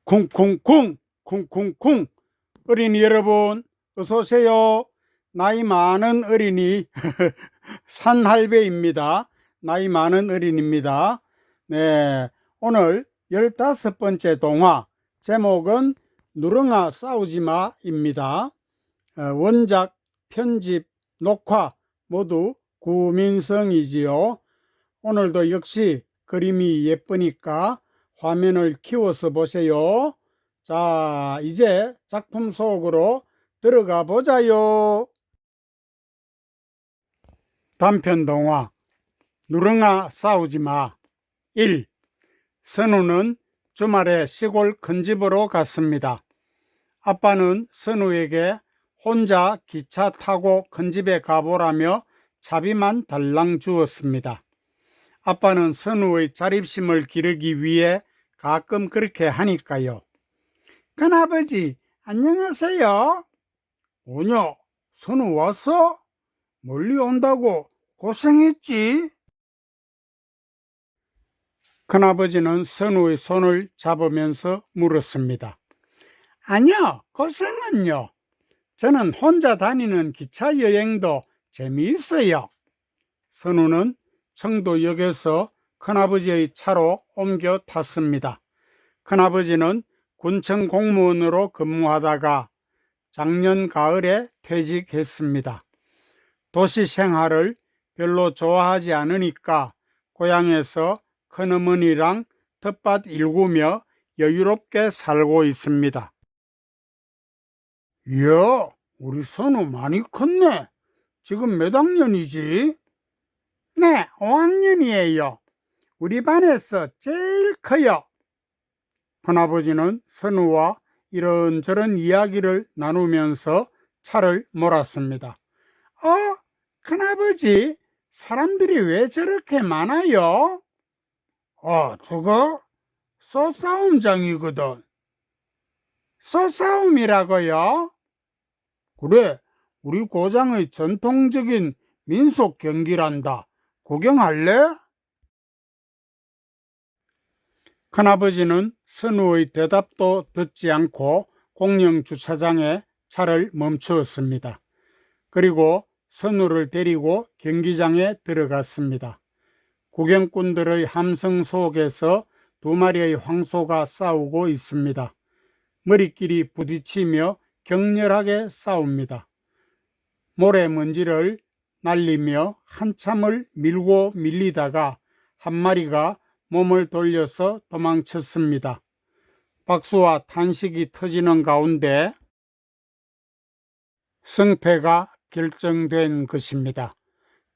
쿵쿵쿵 쿵쿵쿵. 어린이 여러분 어서 오세요. 나이 많은 어린이 산할배입니다. 나이 많은 어린입니다. 네, 오늘 15번째 동화, 제목은 누렁아 싸우지마입니다. 원작, 편집, 녹화 모두 구민성이지요. 오늘도 역시 그림이 예쁘니까 화면을 키워서 보세요. 자, 이제 작품 속으로 들어가 보자요. 단편 동화 누렁아 싸우지마. 1. 선우는 주말에 시골 큰 집으로 갔습니다. 아빠는 선우에게 혼자 기차 타고 큰 집에 가보라며 차비만 달랑 주었습니다. 아빠는 선우의 자립심을 기르기 위해 가끔 그렇게 하니까요. 큰아버지, 안녕하세요. 오냐, 선우 왔어? 멀리 온다고 고생했지? 큰아버지는 선우의 손을 잡으면서 물었습니다. 아니요, 고생은요. 저는 혼자 다니는 기차 여행도 재미있어요. 선우는 청도역에서 큰아버지의 차로 옮겨 탔습니다. 큰아버지는 군청 공무원으로 근무하다가 작년 가을에 퇴직했습니다. 도시 생활을 별로 좋아하지 않으니까 고향에서 큰어머니랑 텃밭 일구며 여유롭게 살고 있습니다. 이야, 우리 선우 많이 컸네. 지금 몇 학년이지? 네, 5학년이에요. 우리 반에서 제일 커요. 큰아버지는 선우와 이런저런 이야기를 나누면서 차를 몰았습니다. 큰아버지, 사람들이 왜 저렇게 많아요? 저거 소싸움장이거든. 소싸움이라고요? 그래, 우리 고장의 전통적인 민속 경기란다. 구경할래? 큰아버지는 선우의 대답도 듣지 않고 공영주차장에 차를 멈추었습니다. 그리고 선우를 데리고 경기장에 들어갔습니다. 구경꾼들의 함성 속에서 두 마리의 황소가 싸우고 있습니다. 머리끼리 부딪히며 격렬하게 싸웁니다. 모래먼지를 날리며 한참을 밀고 밀리다가 한 마리가 몸을 돌려서 도망쳤습니다. 박수와 탄식이 터지는 가운데 승패가 결정된 것입니다.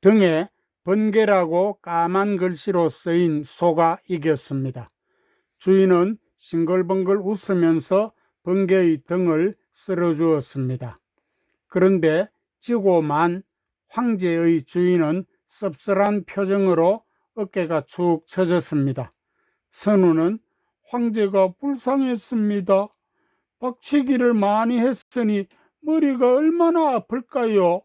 등에 번개라고 까만 글씨로 쓰인 소가 이겼습니다. 주인은 싱글벙글 웃으면서 번개의 등을 쓸어주었습니다. 그런데 지고 만 황제의 주인은 씁쓸한 표정으로 어깨가 축 처졌습니다. 선우는 황제가 불쌍했습니다. 박치기를 많이 했으니 머리가 얼마나 아플까요?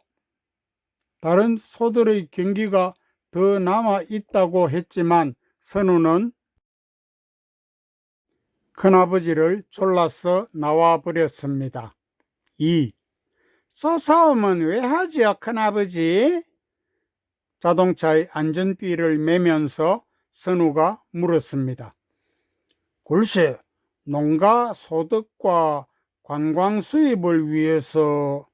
다른 소들의 경기가 더 남아 있다고 했지만 선우는 큰아버지를 졸라서 나와 버렸습니다. 2. 소싸움은 왜 하지요, 큰아버지? 자동차의 안전띠를 매면서 선우가 물었습니다. 글쎄, 농가 소득과 관광 수입을 위해서.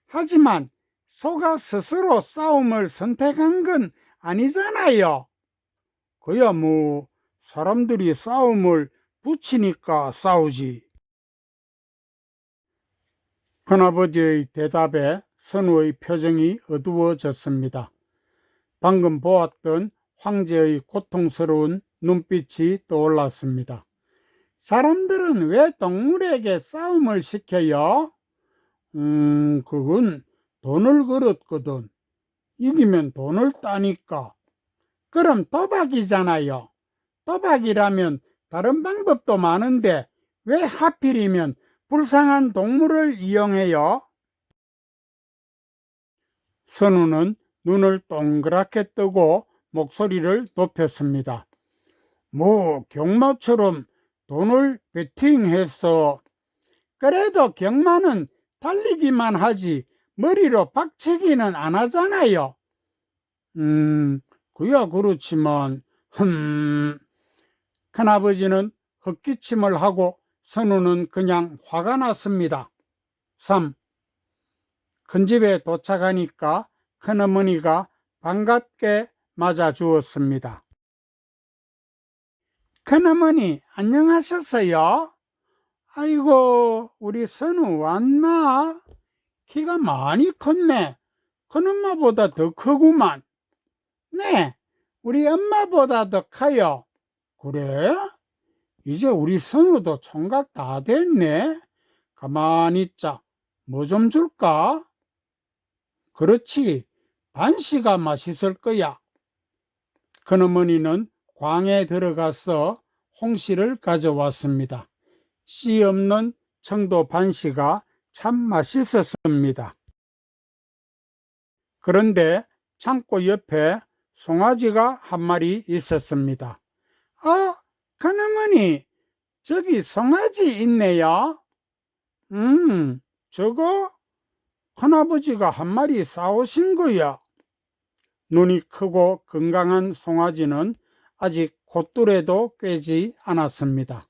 하지만 소가 스스로 싸움을 선택한 건 아니잖아요. 그야 뭐 사람들이 싸움을 붙이니까 싸우지. 큰아버지의 대답에 선우의 표정이 어두워졌습니다. 방금 보았던 황제의 고통스러운 눈빛이 떠올랐습니다. 사람들은 왜 동물에게 싸움을 시켜요? 그건 돈을 걸었거든. 이기면 돈을 따니까. 그럼 도박이잖아요. 도박이라면 다른 방법도 많은데 왜 하필이면 불쌍한 동물을 이용해요? 선우는 눈을 동그랗게 뜨고 목소리를 높였습니다. 뭐 경마처럼 돈을 베팅해서 그래도 경마는 달리기만 하지 머리로 박치기는 안 하잖아요. 그야 그렇지만 큰아버지는 헛기침을 하고 선우는 그냥 화가 났습니다. 3. 큰 집에 도착하니까 큰어머니가 반갑게 맞아주었습니다. 큰어머니 안녕하셨어요? 아이고 우리 선우 왔나? 키가 많이 컸네. 큰엄마보다 더 크구만. 네, 우리 엄마보다 더 커요. 그래? 이제 우리 선우도 총각 다 됐네. 가만히 있자. 뭐 좀 줄까? 그렇지. 반씨가 맛있을 거야. 큰어머니는 광에 들어가서 홍시를 가져왔습니다. 씨 없는 청도 반씨가 참 맛있었습니다. 그런데 창고 옆에 송아지가 한 마리 있었습니다. 큰어머니, 저기 송아지 있네요. 저거 큰아버지가 한 마리 싸우신 거야. 눈이 크고 건강한 송아지는 아직 콧뚜레도 꿰지 않았습니다.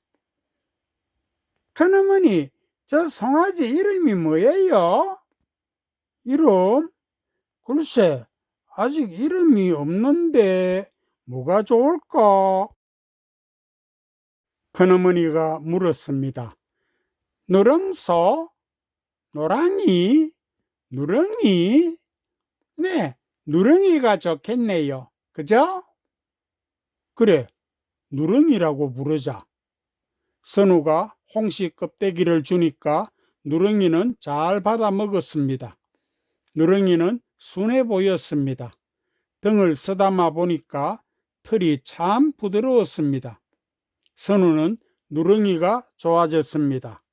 큰어머니, 저 송아지 이름이 뭐예요? 이름? 글쎄, 아직 이름이 없는데 뭐가 좋을까? 큰어머니가 물었습니다. 누렁소? 노랑이? 누렁이? 네, 누렁이가 좋겠네요. 그죠? 그래, 누렁이라고 부르자. 선우가 홍시 껍데기를 주니까 누렁이는 잘 받아 먹었습니다. 누렁이는 순해 보였습니다. 등을 쓰다마 보니까 털이 참 부드러웠습니다. 선우는 누렁이가 좋아졌습니다.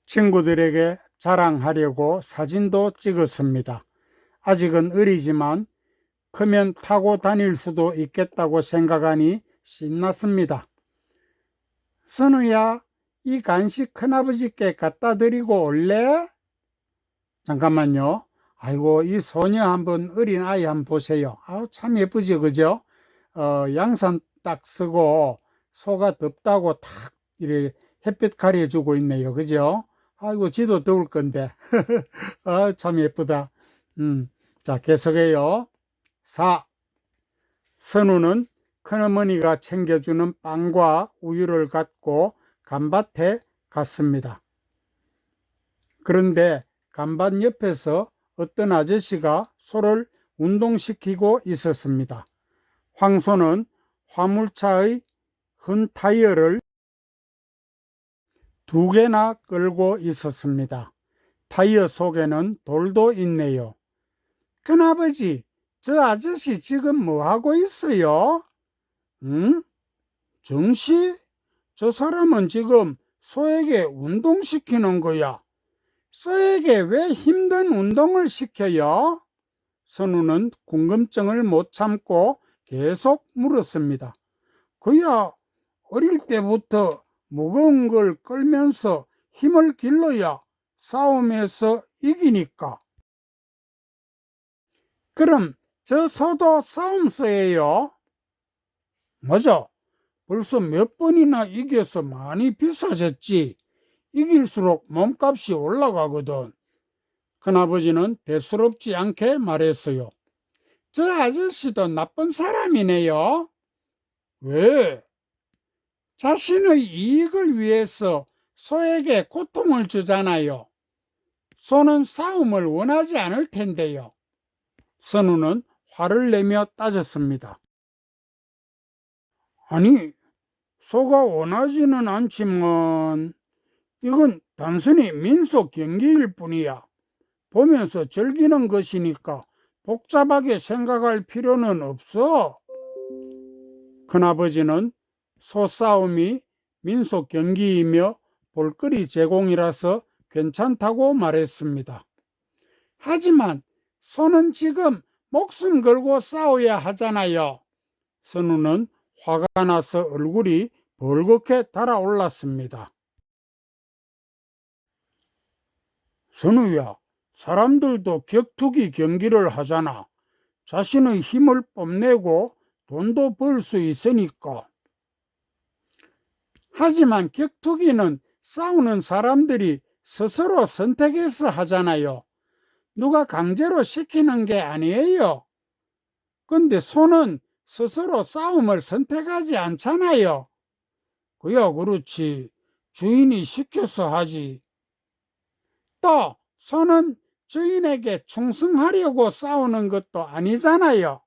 친구들에게 자랑하려고 사진도 찍었습니다. 아직은 어리지만 크면 타고 다닐 수도 있겠다고 생각하니 신났습니다. 선우야, 이 간식 큰아버지께 갖다 드리고 올래? 잠깐만요. 아이고, 이 소녀 한번, 어린 아이 한번 보세요. 아우, 참 예쁘죠, 그죠? 양산 딱 쓰고 소가 덥다고 탁 이렇게 햇빛 가려주고 있네요, 그죠? 아이고, 지도 더울 건데. 참 예쁘다. 자, 계속해요. 4. 선우는 큰어머니가 챙겨주는 빵과 우유를 갖고 간밭에 갔습니다. 그런데 간밭 옆에서 어떤 아저씨가 소를 운동시키고 있었습니다. 황소는 화물차의 흔 타이어를 2개나 끌고 있었습니다. 타이어 속에는 돌도 있네요. 큰아버지, 저 아저씨 지금 뭐하고 있어요? 정씨? 저 사람은 지금 소에게 운동시키는 거야. 소에게 왜 힘든 운동을 시켜요? 선우는 궁금증을 못 참고 계속 물었습니다. 그야 어릴 때부터 무거운 걸 끌면서 힘을 길러야 싸움에서 이기니까. 그럼 저 소도 싸움소예요? 맞아. 벌써 몇 번이나 이겨서 많이 비싸졌지. 이길수록 몸값이 올라가거든. 큰아버지는 대수롭지 않게 말했어요. 저 아저씨도 나쁜 사람이네요. 왜? 자신의 이익을 위해서 소에게 고통을 주잖아요. 소는 싸움을 원하지 않을 텐데요. 선우는 화를 내며 따졌습니다. 아니, 소가 원하지는 않지만 이건 단순히 민속 경기일 뿐이야. 보면서 즐기는 것이니까 복잡하게 생각할 필요는 없어. 큰아버지는 소싸움이 민속 경기이며 볼거리 제공이라서 괜찮다고 말했습니다. 하지만 소는 지금 목숨 걸고 싸워야 하잖아요. 선우는 화가 나서 얼굴이 벌겋게 달아올랐습니다. 선우야, 사람들도 격투기 경기를 하잖아. 자신의 힘을 뽐내고 돈도 벌 수 있으니까. 하지만 격투기는 싸우는 사람들이 스스로 선택해서 하잖아요. 누가 강제로 시키는 게 아니에요. 근데 소는 스스로 싸움을 선택하지 않잖아요. 그야 그렇지. 주인이 시켜서 하지. 또 소는 주인에게 충성하려고 싸우는 것도 아니잖아요.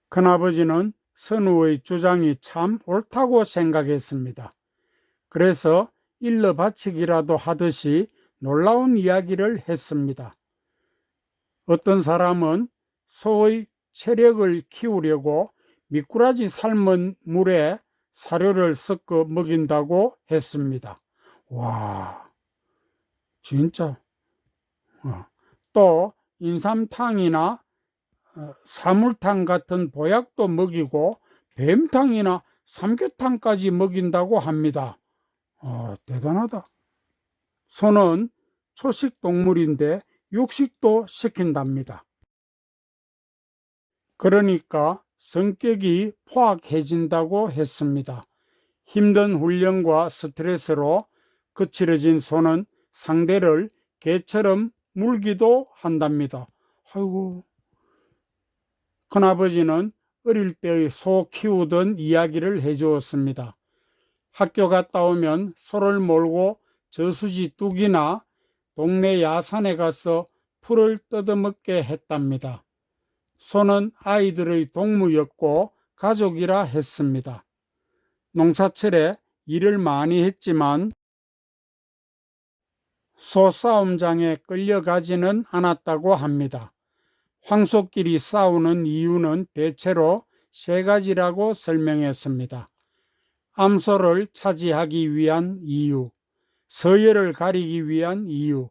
큰아버지는 선우의 주장이 참 옳다고 생각했습니다. 그래서 일러 바치기라도 하듯이 놀라운 이야기를 했습니다. 어떤 사람은 소의 체력을 키우려고 미꾸라지 삶은 물에 사료를 섞어 먹인다고 했습니다. 와, 진짜. 또 인삼탕이나 사물탕 같은 보약도 먹이고 뱀탕이나 삼계탕까지 먹인다고 합니다. 대단하다. 소는 초식 동물인데 육식도 시킨답니다. 그러니까 성격이 포악해진다고 했습니다. 힘든 훈련과 스트레스로 거칠어진 소는 상대를 개처럼 물기도 한답니다. 아이고. 큰아버지는 어릴 때의 소 키우던 이야기를 해주었습니다. 학교 갔다 오면 소를 몰고 저수지 뚝이나 동네 야산에 가서 풀을 뜯어먹게 했답니다. 소는 아이들의 동무였고 가족이라 했습니다. 농사철에 일을 많이 했지만 소 싸움장에 끌려가지는 않았다고 합니다. 황소끼리 싸우는 이유는 대체로 세 가지라고 설명했습니다. 암소를 차지하기 위한 이유, 서열을 가리기 위한 이유,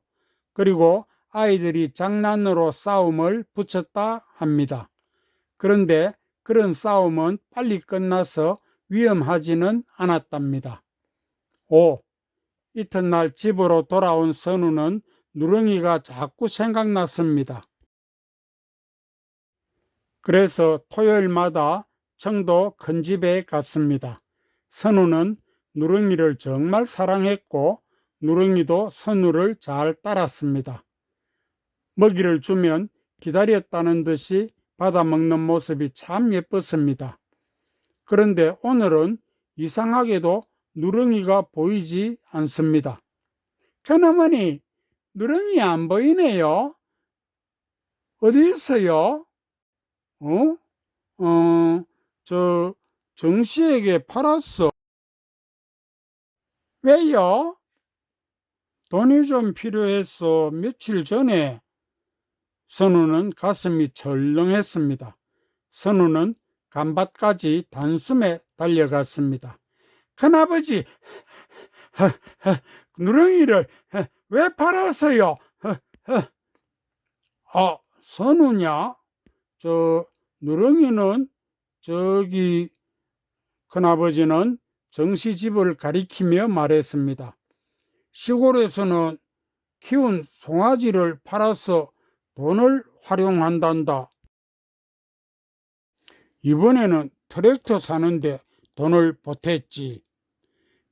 그리고 아이들이 장난으로 싸움을 붙였다 합니다. 그런데 그런 싸움은 빨리 끝나서 위험하지는 않았답니다. 5. 이튿날 집으로 돌아온 선우는 누렁이가 자꾸 생각났습니다. 그래서 토요일마다 청도 큰 집에 갔습니다. 선우는 누렁이를 정말 사랑했고 누렁이도 선우를 잘 따랐습니다. 먹이를 주면 기다렸다는 듯이 받아먹는 모습이 참 예뻤습니다. 그런데 오늘은 이상하게도 누렁이가 보이지 않습니다. 큰어머니, 누렁이 안 보이네요. 어디 있어요? 저 정씨에게 팔았어. 왜요? 돈이 좀 필요해서 며칠 전에. 선우는 가슴이 철렁했습니다. 선우는 간밭까지 단숨에 달려갔습니다. 큰아버지, 누렁이를 왜 팔았어요? 선우냐? 누렁이는 저기. 큰아버지는 정씨 집을 가리키며 말했습니다. 시골에서는 키운 송아지를 팔아서 돈을 활용한단다. 이번에는 트랙터 사는데 돈을 보탰지.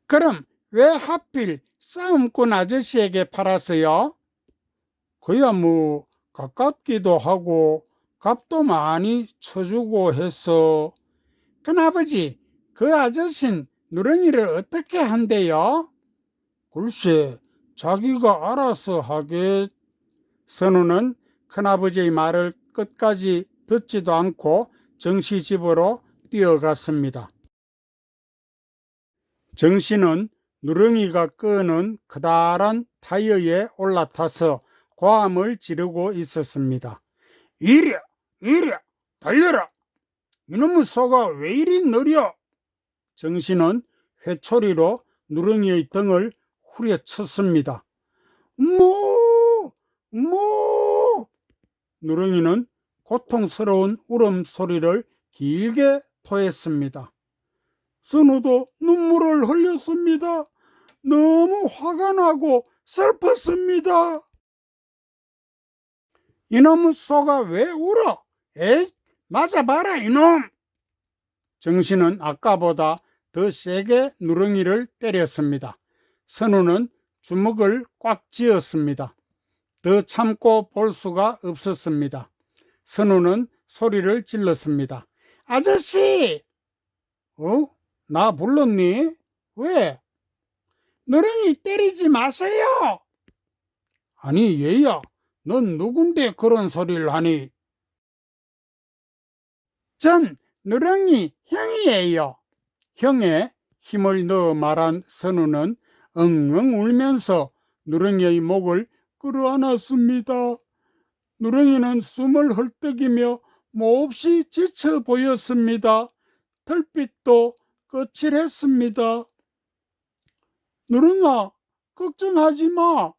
그럼 왜 하필 싸움꾼 아저씨에게 팔았어요? 그야 뭐 가깝기도 하고 값도 많이 쳐주고 해서. 큰아버지, 그 아저씨는 누렁이를 어떻게 한대요? 글쎄, 자기가 알아서 하겠. 선우는 큰아버지의 말을 끝까지 듣지도 않고 정씨 집으로 뛰어갔습니다. 정씨는 누렁이가 끄는 커다란 타이어에 올라타서 고함을 지르고 있었습니다. 이랴, 이랴, 달려라! 이놈의 소가 왜 이리 느려? 정씨는 회초리로 누렁이의 등을 후려쳤습니다. 모! 모! 누렁이는 고통스러운 울음소리를 길게 토했습니다. 선우도 눈물을 흘렸습니다. 너무 화가 나고 슬펐습니다. 이놈의 소가 왜 울어? 에이, 맞아봐라 이놈! 정신은 아까보다 더 세게 누렁이를 때렸습니다. 선우는 주먹을 꽉 쥐었습니다. 더 참고 볼 수가 없었습니다. 선우는 소리를 질렀습니다. 아저씨! 나 불렀니? 왜? 누렁이 때리지 마세요! 아니 얘야, 넌 누군데 그런 소리를 하니? 전 누렁이 형이에요. 형에 힘을 넣어 말한 선우는 엉엉 울면서 누렁이의 목을 끌어안았습니다. 누렁이는 숨을 헐떡이며 몹시 지쳐 보였습니다. 털빛도 거칠했습니다. 누렁아, 걱정하지 마.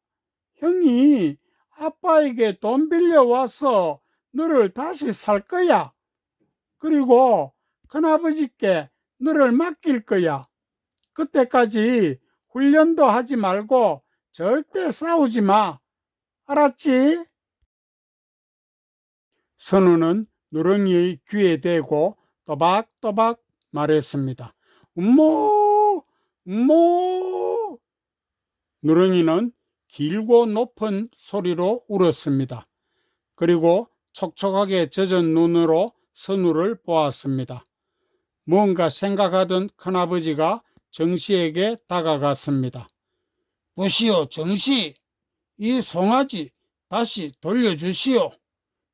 형이 아빠에게 돈 빌려와서 너를 다시 살 거야. 그리고 큰아버지께 너를 맡길 거야. 그때까지 훈련도 하지 말고 절대 싸우지 마. 알았지? 선우는 누렁이의 귀에 대고 또박또박 말했습니다. 음모! 음모! 누렁이는 길고 높은 소리로 울었습니다. 그리고 촉촉하게 젖은 눈으로 선우를 보았습니다. 뭔가 생각하던 큰아버지가 정씨에게 다가갔습니다. 보시오, 정씨. 이 송아지 다시 돌려주시오.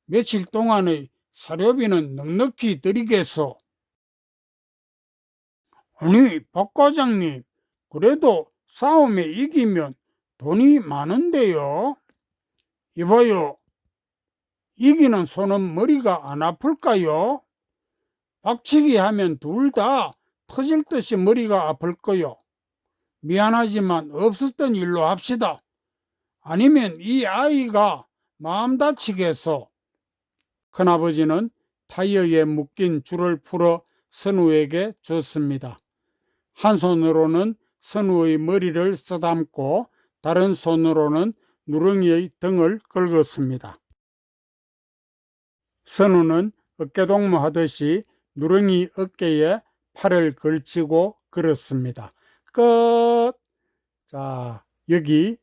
며칠 동안의 사료비는 넉넉히 드리겠소. 아니, 박 과장님, 그래도 싸움에 이기면 돈이 많은데요. 이봐요, 이기는 소는 머리가 안 아플까요? 박치기 하면 둘 다 터질 듯이 머리가 아플 거요. 미안하지만 없었던 일로 합시다. 아니면 이 아이가 마음 다치겠소. 큰아버지는 타이어에 묶인 줄을 풀어 선우에게 줬습니다. 한 손으로는 선우의 머리를 쓰담고 다른 손으로는 누렁이의 등을 긁었습니다. 선우는 어깨동무하듯이 누렁이 어깨에 팔을 걸치고 걸었습니다. 끝. 자, 여기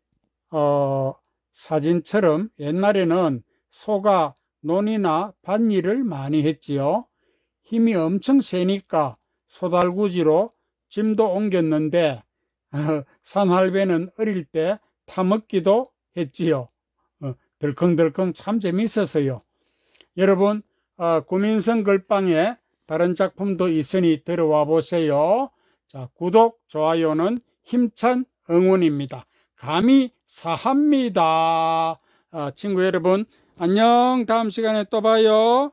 사진처럼 옛날에는 소가 논이나 밭일을 많이 했지요. 힘이 엄청 세니까 소달구지로 짐도 옮겼는데 산할배는 어릴 때 타먹기도 했지요. 덜컹덜컹 참 재밌었어요. 여러분, 구민성 글방에 다른 작품도 있으니 들어와 보세요. 자, 구독, 좋아요는 힘찬 응원입니다. 감사합니다. 친구 여러분, 안녕. 다음 시간에 또 봐요.